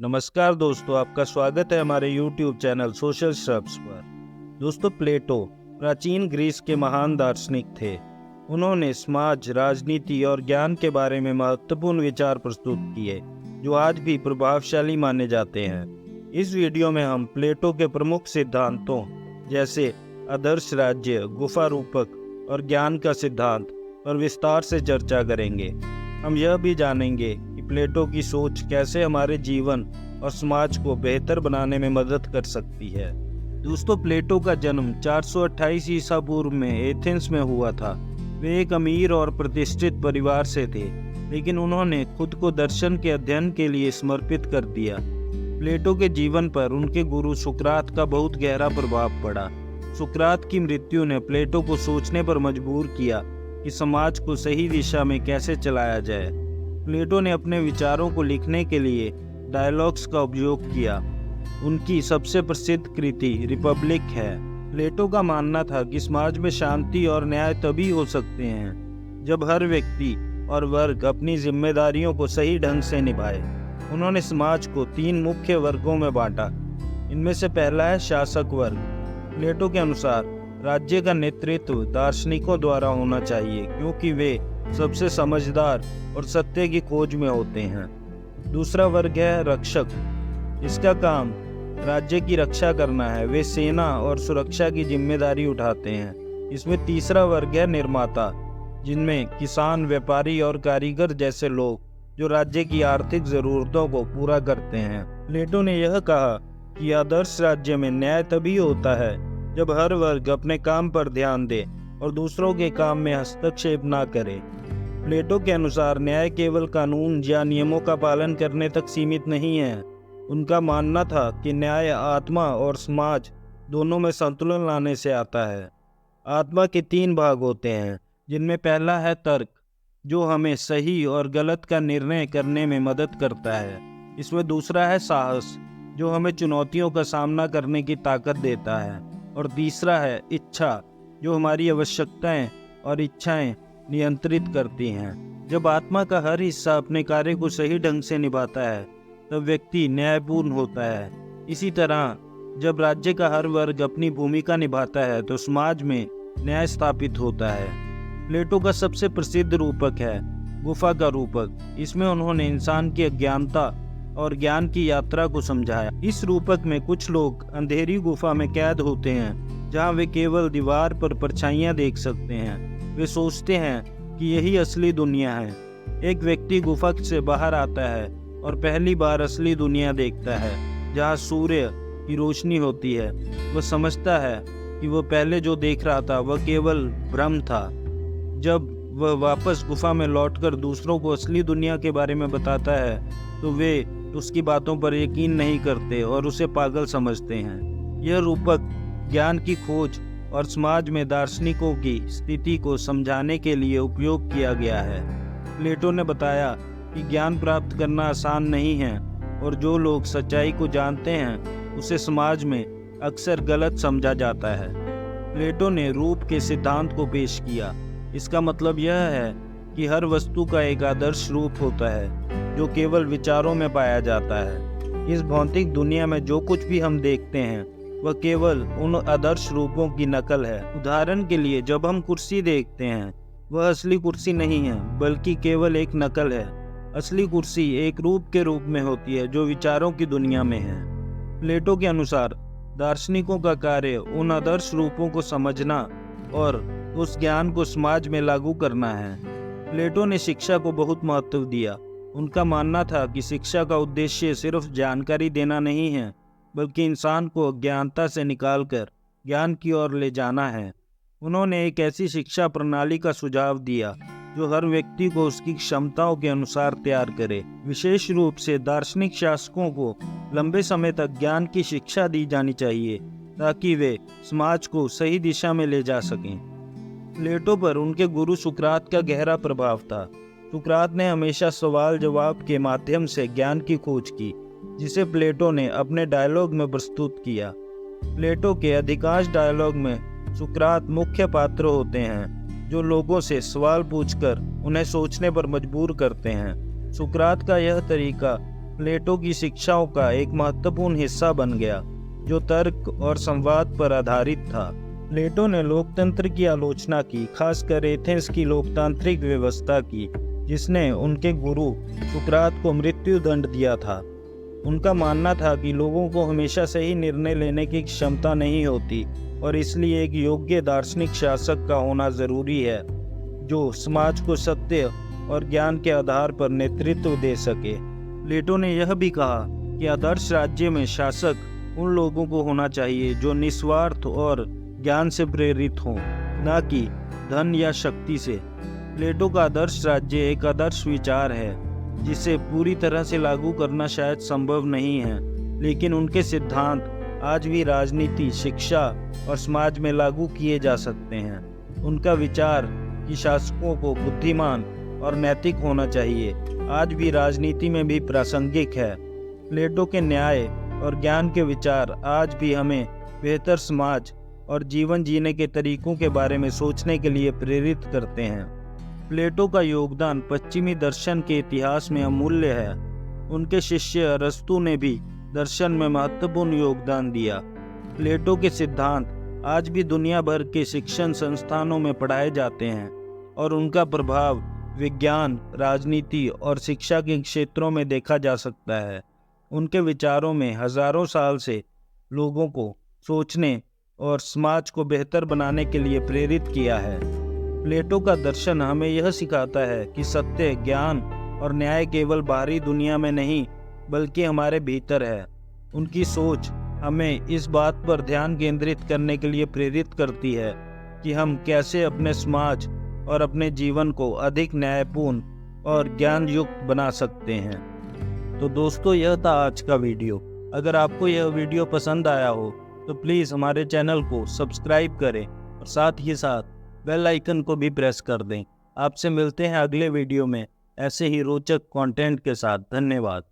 नमस्कार दोस्तों, आपका स्वागत है हमारे YouTube चैनल सोशल स्टफ्स पर। दोस्तों, प्लेटो प्राचीन ग्रीस के महान दार्शनिक थे। उन्होंने समाज, राजनीति और ज्ञान के बारे में महत्वपूर्ण विचार प्रस्तुत किए जो आज भी प्रभावशाली माने जाते हैं। इस वीडियो में हम प्लेटो के प्रमुख सिद्धांतों जैसे आदर्श राज्य, गुफा रूपक और ज्ञान का सिद्धांत पर विस्तार से चर्चा करेंगे। हम यह भी जानेंगे कि प्लेटो की सोच कैसे हमारे जीवन और समाज को बेहतर बनाने में मदद कर सकती है। दोस्तों, प्लेटो का जन्म 428 ईसा पूर्व में एथेंस में हुआ था। वे एक अमीर और प्रतिष्ठित परिवार से थे, लेकिन उन्होंने खुद को दर्शन के अध्ययन के लिए समर्पित कर दिया। प्लेटो के जीवन पर उनके गुरु सुकरात का बहुत गहरा प्रभाव पड़ा। सुकरात की मृत्यु ने प्लेटो को सोचने पर मजबूर किया कि समाज को सही दिशा में कैसे चलाया जाए। प्लेटो ने अपने विचारों को लिखने के लिए डायलॉग्स का उपयोग किया। उनकी सबसे प्रसिद्ध कृति रिपब्लिक है। प्लेटो का मानना था कि समाज में शांति और न्याय तभी हो सकते हैं जब हर व्यक्ति और वर्ग अपनी जिम्मेदारियों को सही ढंग से निभाए। उन्होंने समाज को 3 मुख्य वर्गों में बांटा। इनमें से पहला है शासक वर्ग। प्लेटो के अनुसार राज्य का नेतृत्व दार्शनिकों द्वारा होना चाहिए, क्योंकि वे सबसे समझदार और सत्य की खोज में होते हैं। दूसरा वर्ग है रक्षक। इसका काम राज्य की रक्षा करना है। वे सेना और सुरक्षा की जिम्मेदारी उठाते हैं। इसमें तीसरा वर्ग है निर्माता, जिनमें किसान, व्यापारी और कारीगर जैसे लोग जो राज्य की आर्थिक जरूरतों को पूरा करते हैं। प्लेटो ने यह कहा कि आदर्श राज्य में न्याय तभी होता है जब हर वर्ग अपने काम पर ध्यान दे और दूसरों के काम में हस्तक्षेप ना करे। प्लेटो के अनुसार न्याय केवल कानून या नियमों का पालन करने तक सीमित नहीं है। उनका मानना था कि न्याय आत्मा और समाज दोनों में संतुलन लाने से आता है। आत्मा के 3 भाग होते हैं, जिनमें पहला है तर्क, जो हमें सही और गलत का निर्णय करने में मदद करता है। इसमें दूसरा है साहस, जो हमें चुनौतियों का सामना करने की ताकत देता है। और तीसरा है इच्छा, जो हमारी आवश्यकताएं और इच्छाएं नियंत्रित करती हैं। जब आत्मा का हर हिस्सा अपने कार्य को सही ढंग से निभाता है, तब व्यक्ति न्यायपूर्ण होता है। इसी तरह जब राज्य का हर वर्ग अपनी भूमिका निभाता है, तो समाज में न्याय स्थापित होता है। प्लेटो का सबसे प्रसिद्ध रूपक है गुफा का रूपक। इसमें उन्होंने इंसान की अज्ञानता और ज्ञान की यात्रा को समझाया। इस रूपक में कुछ लोग अंधेरी गुफा में कैद होते हैं, जहां वे केवल दीवार पर परछाइयां देख सकते हैं। वे सोचते हैं कि यही असली दुनिया है। एक व्यक्ति गुफा से बाहर आता है और पहली बार असली दुनिया देखता है, जहां सूर्य की रोशनी होती है। वह समझता है कि वह पहले जो देख रहा था वह केवल भ्रम था। जब वह वापस गुफा में लौटकर दूसरों को असली दुनिया के बारे में बताता है, तो वे उसकी बातों पर यकीन नहीं करते और उसे पागल समझते हैं। यह रूपक ज्ञान की खोज और समाज में दार्शनिकों की स्थिति को समझाने के लिए उपयोग किया गया है। प्लेटो ने बताया कि ज्ञान प्राप्त करना आसान नहीं है और जो लोग सच्चाई को जानते हैं उसे समाज में अक्सर गलत समझा जाता है। प्लेटो ने रूप के सिद्धांत को पेश किया। इसका मतलब यह है कि हर वस्तु का एक आदर्श रूप होता है जो केवल विचारों में पाया जाता है। इस भौतिक दुनिया में जो कुछ भी हम देखते हैं वह केवल उन आदर्श रूपों की नकल है। उदाहरण के लिए, जब हम कुर्सी देखते हैं, वह असली कुर्सी नहीं है, बल्कि केवल एक नकल है। असली कुर्सी एक रूप के रूप में होती है जो विचारों की दुनिया में है। प्लेटो के अनुसार दार्शनिकों का कार्य उन आदर्श रूपों को समझना और उस ज्ञान को समाज में लागू करना है। प्लेटो ने शिक्षा को बहुत महत्व दिया। उनका मानना था कि शिक्षा का उद्देश्य सिर्फ जानकारी देना नहीं है, बल्कि इंसान को अज्ञानता से निकालकर ज्ञान की ओर ले जाना है। उन्होंने एक ऐसी शिक्षा प्रणाली का सुझाव दिया जो हर व्यक्ति को उसकी क्षमताओं के अनुसार तैयार करे। विशेष रूप से दार्शनिक शासकों को लंबे समय तक ज्ञान की शिक्षा दी जानी चाहिए, ताकि वे समाज को सही दिशा में ले जा सकें। प्लेटो पर उनके गुरु सुकरात का गहरा प्रभाव था। सुकरात ने हमेशा सवाल जवाब के माध्यम से ज्ञान की खोज की, जिसे प्लेटो ने अपने डायलॉग में प्रस्तुत किया। प्लेटो के अधिकांश डायलॉग में सुकरात मुख्य पात्र होते हैं, जो लोगों से सवाल पूछकर उन्हें सोचने पर मजबूर करते हैं। सुकरात का यह तरीका प्लेटो की शिक्षाओं का एक महत्वपूर्ण हिस्सा बन गया, जो तर्क और संवाद पर आधारित था। प्लेटो ने लोकतंत्र की आलोचना की, खासकर एथेंस की लोकतांत्रिक व्यवस्था की, जिसने उनके गुरु सुकरात को मृत्यु दंड दिया था। उनका मानना था कि लोगों को हमेशा सही निर्णय लेने की क्षमता नहीं होती और इसलिए एक योग्य दार्शनिक शासक का होना जरूरी है, जो समाज को सत्य और ज्ञान के आधार पर नेतृत्व दे सके। प्लेटो ने यह भी कहा कि आदर्श राज्य में शासक उन लोगों को होना चाहिए जो निस्वार्थ और ज्ञान से प्रेरित हों, न कि धन या शक्ति से। प्लेटो का आदर्श राज्य एक आदर्श विचार है जिसे पूरी तरह से लागू करना शायद संभव नहीं है, लेकिन उनके सिद्धांत आज भी राजनीति, शिक्षा और समाज में लागू किए जा सकते हैं। उनका विचार कि शासकों को बुद्धिमान और नैतिक होना चाहिए आज भी राजनीति में भी प्रासंगिक है। प्लेटो के न्याय और ज्ञान के विचार आज भी हमें बेहतर समाज और जीवन जीने के तरीकों के बारे में सोचने के लिए प्रेरित करते हैं। प्लेटो का योगदान पश्चिमी दर्शन के इतिहास में अमूल्य है। उनके शिष्य अरस्तु ने भी दर्शन में महत्वपूर्ण योगदान दिया। प्लेटो के सिद्धांत आज भी दुनिया भर के शिक्षण संस्थानों में पढ़ाए जाते हैं और उनका प्रभाव विज्ञान, राजनीति और शिक्षा के क्षेत्रों में देखा जा सकता है। उनके विचारों में हजारों साल से लोगों को सोचने और समाज को बेहतर बनाने के लिए प्रेरित किया है। प्लेटो का दर्शन हमें यह सिखाता है कि सत्य, ज्ञान और न्याय केवल बाहरी दुनिया में नहीं बल्कि हमारे भीतर है। उनकी सोच हमें इस बात पर ध्यान केंद्रित करने के लिए प्रेरित करती है कि हम कैसे अपने समाज और अपने जीवन को अधिक न्यायपूर्ण और ज्ञान युक्त बना सकते हैं। तो दोस्तों, यह था आज का वीडियो। अगर आपको यह वीडियो पसंद आया हो तो प्लीज़ हमारे चैनल को सब्सक्राइब करें और साथ ही साथ बेल आइकन को भी प्रेस कर दें। आपसे मिलते हैं अगले वीडियो में ऐसे ही रोचक कंटेंट के साथ। धन्यवाद।